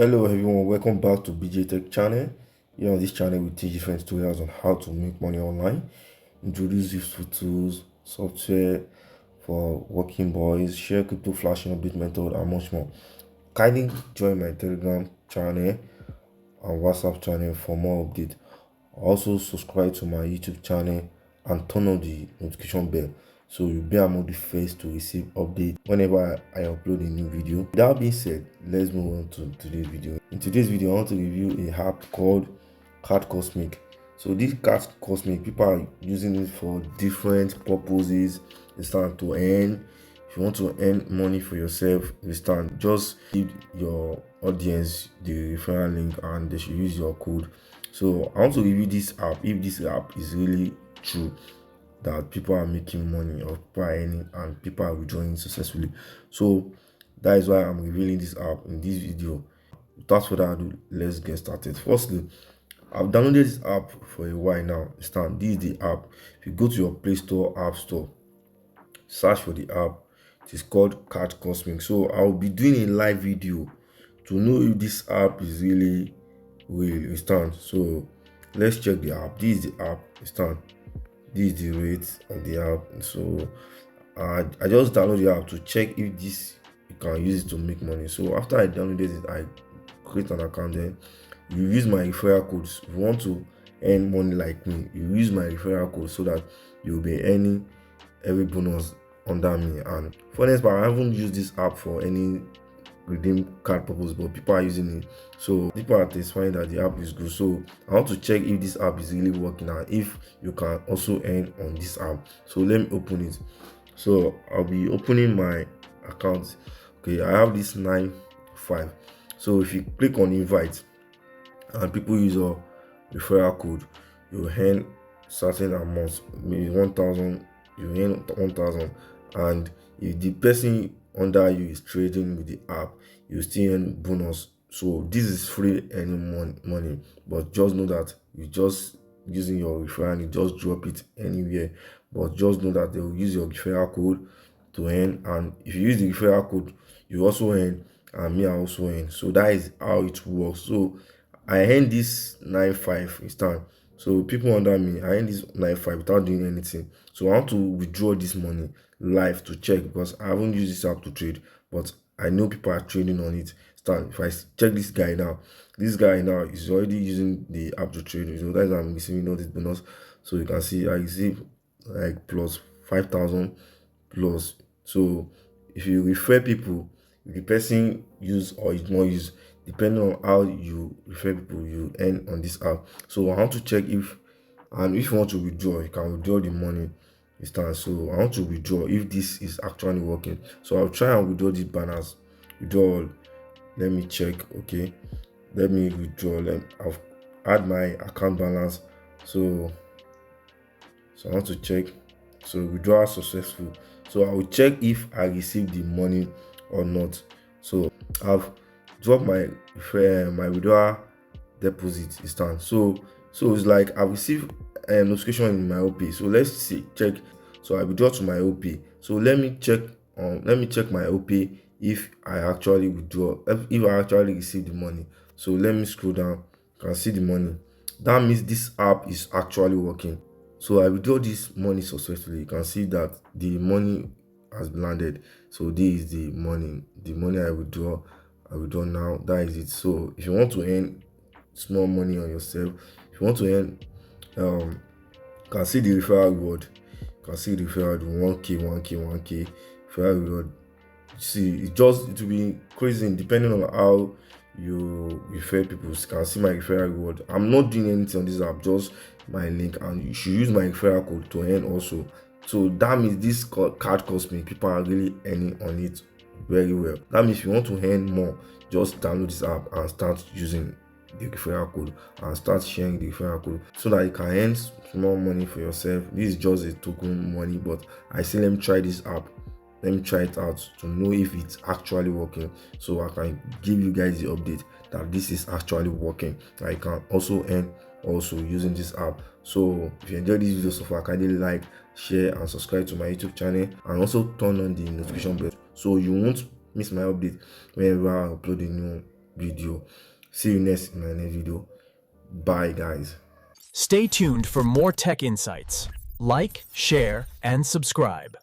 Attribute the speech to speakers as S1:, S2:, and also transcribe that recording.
S1: Hello everyone, welcome back to BJ Tech channel. Here on this channel we teach different tutorials on how to make money online, introduce useful tools, software for working boys, share crypto flashing update method and much more. Kindly join my Telegram channel and WhatsApp channel for more updates. Also subscribe to my YouTube channel and turn on the notification bell so you'll be among the first to receive updates whenever I upload a new video. With that being said, let's move on to today's video. In today's video, I want to review a app called CardCosmic. So this CardCosmic, people are using it for different purposes. It's time to earn. If you want to earn money for yourself, just give your audience the referral link and they should use your code. So I want to review this app, if this app is really true that people are making money or people are earning and people are withdrawing successfully. So that is why I'm revealing this app in this video. Without further ado, let's get started. Firstly, I've downloaded this app for a while now. This is the app. If you go to your Play Store, App Store, search for the app. It is called CardCosmic. So I'll be doing a live video to know if this app is really real. So let's check the app. This is the app. This is the rate of the app. So I just download the app to check if this you can use it to make money. So after I downloaded it, I create an account. Then you use my referral codes. If you want to earn money like me, you use my referral code so that you'll be earning every bonus under me. And for next part, I haven't used this app for any redeem card purpose, but people are using it, so people are testifying that the app is good. So I want to check if this app is really working and if you can also earn on this app. So let me open it. So I'll be opening my account. Okay, I have this 9.5. so if you click on invite and people use your referral code, you earn certain amounts, maybe 1,000. You earn 1,000, and if the person under you is trading with the app, you still earn bonus. So this is free earning money, but just know that you just using your referral, you just drop it anywhere, but just know that they will use your referral code to earn, and if you use the referral code, you also earn, and me I also earn. So that is how it works. So I earn this 9.5 instant. So people under me, I earn this 9.5 without doing anything. So I want to withdraw this money live to check, because I haven't used this app to trade, but I know people are trading on it. If I check this guy now is already using the app to trade. So that's why I'm receiving all this bonus. So you can see I receive like plus 5,000 plus. So if you refer people, if the person use or is not use, depending on how you refer people, you earn on this app. So I want to check if you want to withdraw, you can withdraw the money. So I want to withdraw if this is actually working. So I'll try and withdraw these banners. Withdrawal. Let me check. Okay, let me withdraw. I've add my account balance. So I want to check. So withdrawal successful. So I will check if I received the money or not. So I've dropped my withdrawal deposit instant. So it's like I received a notification in my OP. So let's see, check. So I withdraw to my OP. So let me check my OP if I actually withdraw, if I actually receive the money. So let me scroll down. You can see the money. That means this app is actually working. So I withdraw this money successfully. You can see that the money has landed. So this is the money I withdraw now. That is it. So if you want to earn small money on yourself, if you want to earn you can see the referral reward. You can see the referral 1k referral reward. See, it will be crazy depending on how you refer people. You can see my referral reward. I'm not doing anything on this app, just my link, and you should use my referral code to earn also. So that means this CardCosmic, people are really earning on it very well. That means if you want to earn more, just download this app and start using the referral code and start sharing the referral code so that you can earn small money for yourself. This is just a token money, but I say let me try this app. Let me try it out to know if it's actually working, so I can give you guys the update that this is actually working. I can also earn using this app. So if you enjoyed this video so far, kindly like, share and subscribe to my YouTube channel, and also turn on the notification bell so you won't miss my update whenever I upload a new video. See you next in my next video. Bye, guys.
S2: Stay tuned for more tech insights. Like, share, and subscribe.